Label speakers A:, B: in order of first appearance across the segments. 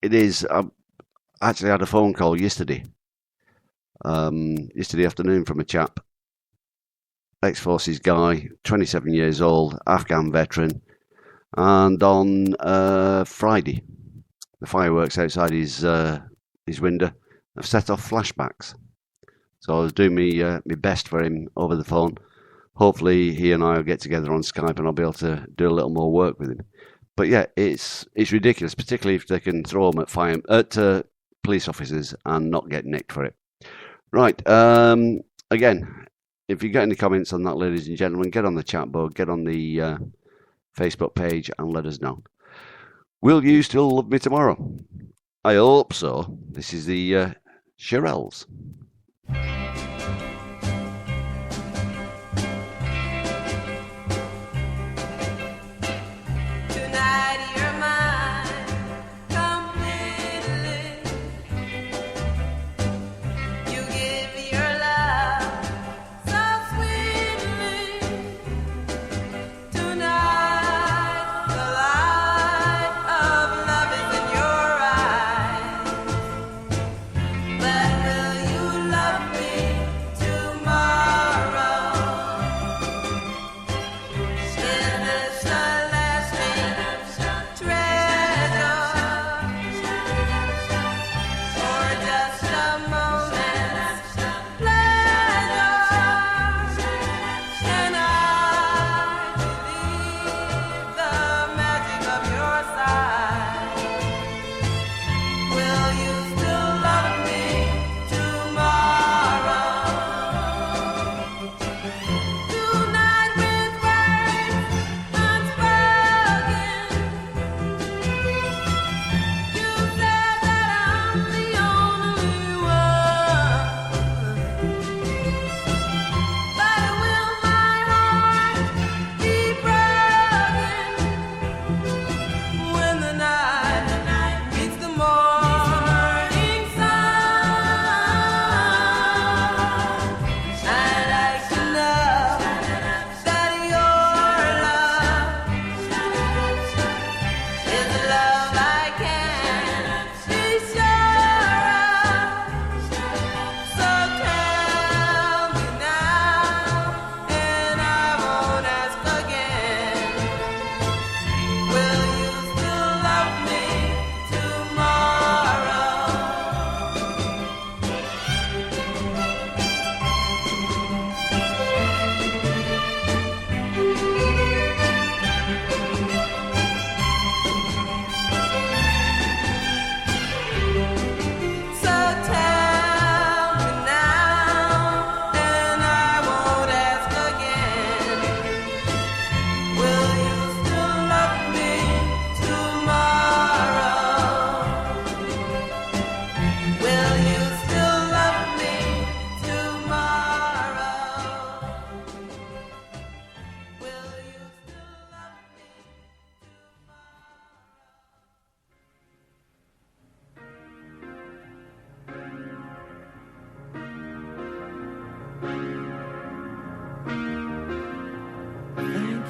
A: it is. I actually had a phone call yesterday afternoon from a chap, ex-forces guy, 27 years old, Afghan veteran, and on Friday, the fireworks outside his window have set off flashbacks. So I was doing my best for him over the phone. Hopefully he and I will get together on Skype and I'll be able to do a little more work with him. But yeah, it's ridiculous, particularly if they can throw them at police officers and not get nicked for it. Right. Again, if you get any comments on that, ladies and gentlemen, get on the chat board, get on the Facebook page and let us know. Will you still love me tomorrow? I hope so. This is the Shirelles.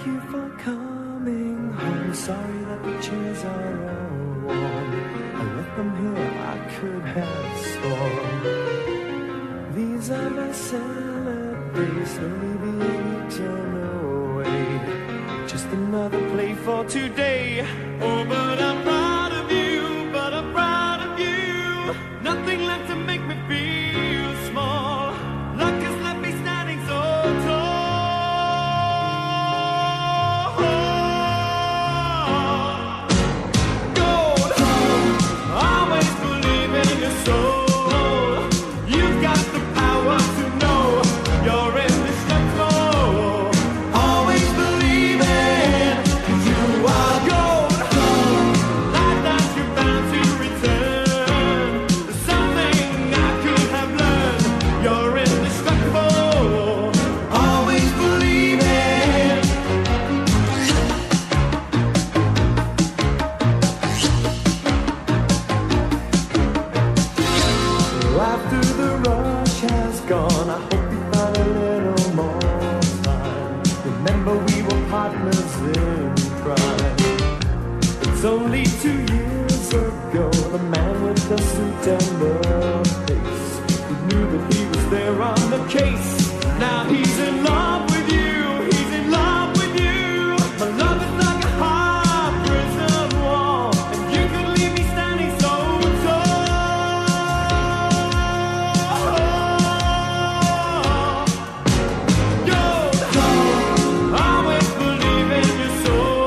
B: you for coming home. Sorry that the chairs are all warm. I left them here, I could have sworn. These are my salad days, slowly being eaten away. Just another play for today. Oh, but I'm proud of you, but I'm proud of you. Nothing left to make me feel small. Luck has left me standing so tall. Gold, always believing in your soul. You've got the power to know you're indestructible. Always believing you are ago, the man with the suit and the face, who knew that he was there on the case. Now he's in love with you, he's in love with you. My love is like a high prison wall, and you could leave me standing so always believe in your soul.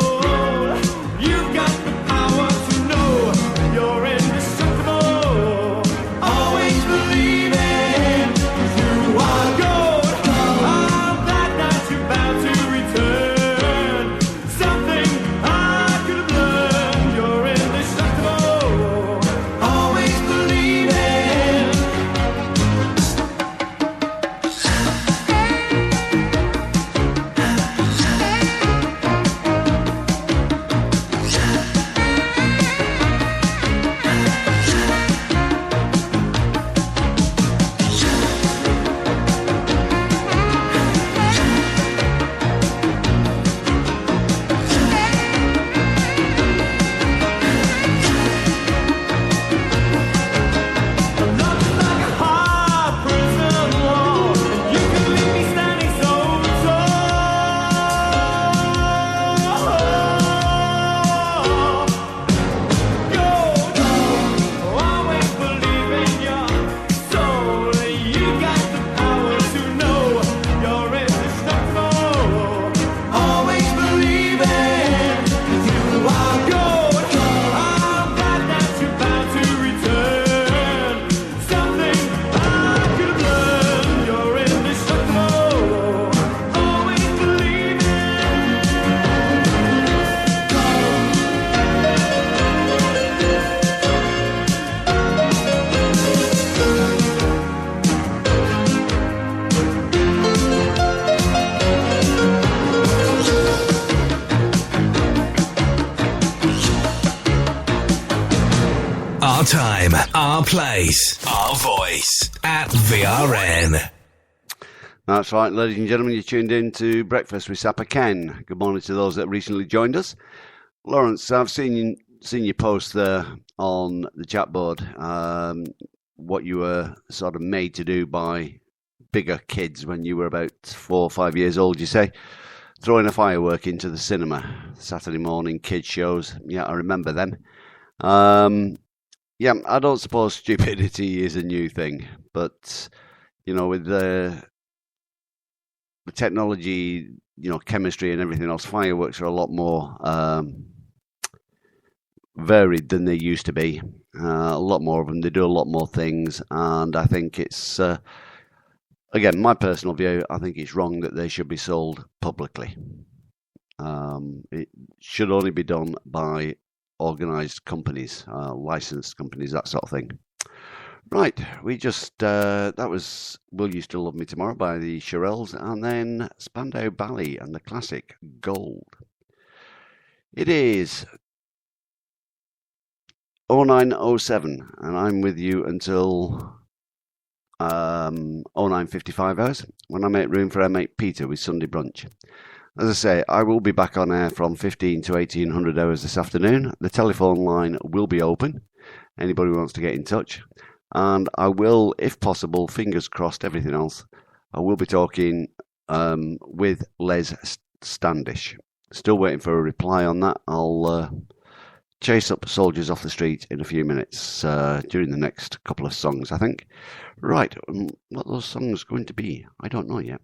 B: You've got the power to know you're indestructible. Always believe in you are gold. I'm glad that you're about to return. Something I could have learned. You're indestructible. Always believe in. Love is like a high prison wall, and you can leave me standing so tall. Always believe in your soul. You got the power to know you're indestructible. Always believe in you are gold. I'm glad that you're about to return. Something I could have learned. You're indestructible. Always believe in.
C: Our time, our place, our voice at VRN.
A: That's right, ladies and gentlemen, you're tuned in to Breakfast with Sapper Ken. Good morning to those that recently joined us. Lawrence, I've seen your post there on the chat board, what you were sort of made to do by bigger kids when you were about 4 or 5 years old, you say? Throwing a firework into the cinema, Saturday morning kids shows. Yeah, I remember them. Yeah, I don't suppose stupidity is a new thing, but, you know, with the technology, you know, chemistry and everything else, fireworks are a lot more varied than they used to be. A lot more of them, they do a lot more things, and I think it's, again, my personal view, I think it's wrong that they should be sold publicly. It should only be done by organised companies, licensed companies, that sort of thing. Right, we just, that was Will You Still Love Me Tomorrow by the Shirelles, and then Spandau Ballet and the classic Gold. It is 0907, and I'm with you until 09:55 hours, when I make room for our mate Peter with Sunday Brunch. As I say, I will be back on air from 15 to 1800 hours this afternoon. The telephone line will be open. Anybody who wants to get in touch. And I will, if possible, fingers crossed, everything else, I will be talking with Les Standish. Still waiting for a reply on that. I'll chase up soldiers off the street in a few minutes during the next couple of songs, I think. Right, what those songs going to be, I don't know yet.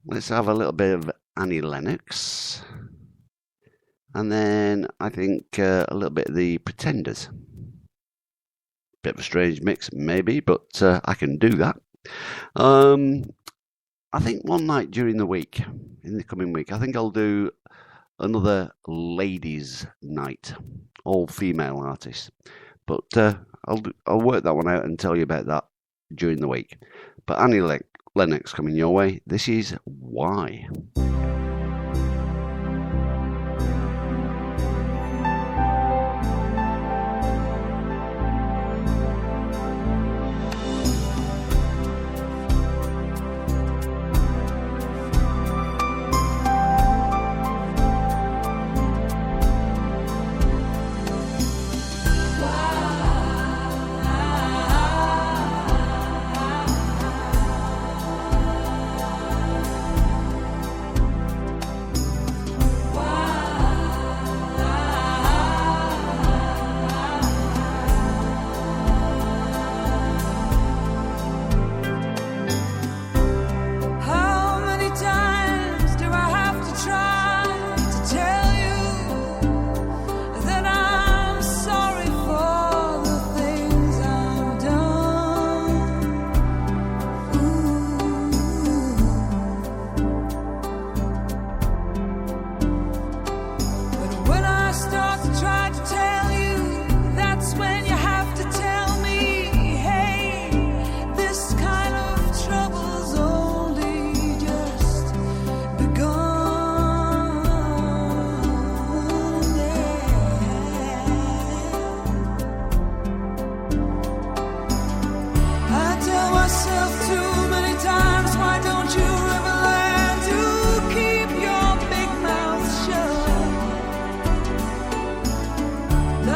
A: Let's have a little bit of Annie Lennox. And then I think a little bit of the Pretenders. Bit of a strange mix, maybe, but I can do that. I think one night during the week, in the coming week, I think I'll do another ladies' night, all female artists. But I'll work that one out and tell you about that during the week. But Annie Lennox coming your way. This is Why.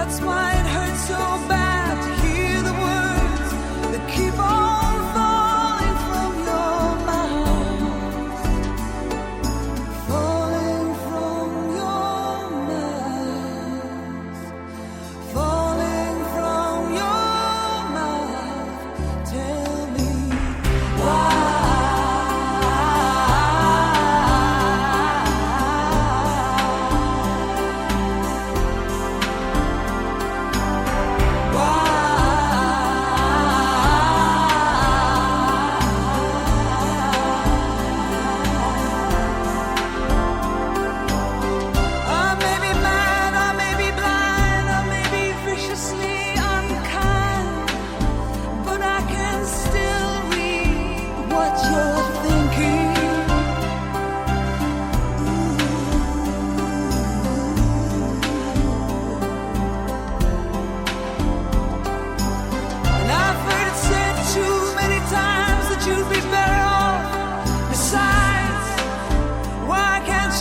B: That's why it hurts so bad to hear the words that keep on falling from your mouth. Falling from your mouth. Falling from your mouth. Tell me why.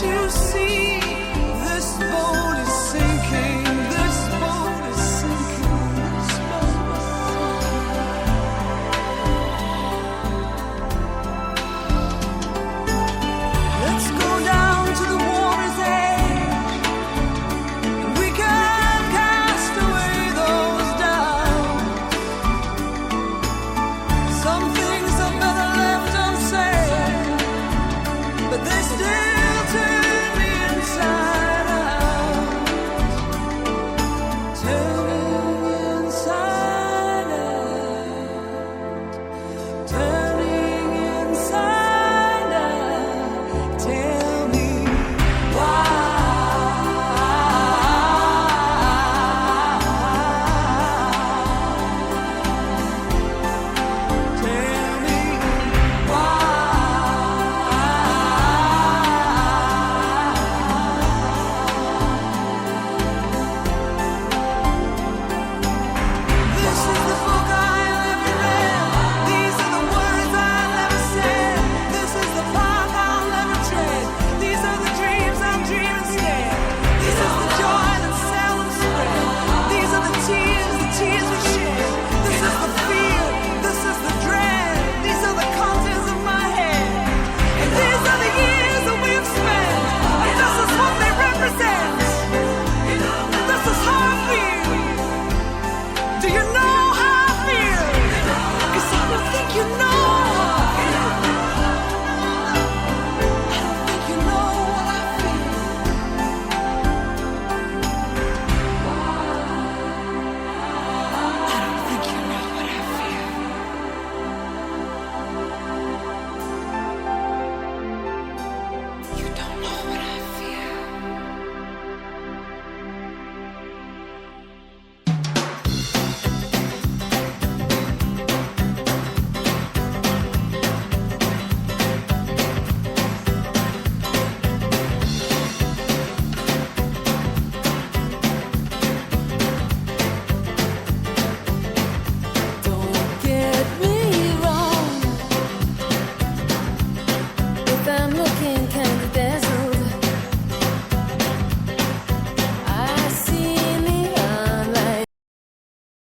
B: You see, this boat is sinking, this boat is sinking, this boat is sinking. Let's go down to the water's edge, and we can cast away those doubts. Some things are better left unsaid, but they still turn me inside out. Turning inside out. Turning inside out. Tell me why. Tell me why. This is the book I never read. These are the words I never said. This is the path I'll never tread. These are the dreams I'm dreaming instead. This is the joy that seldom spread. These are the tears we shed. This is the fear, this is the dread. These are the contents of my head. And these are the years that we've spent. And this is what they represent. This is how I feel. Do you know?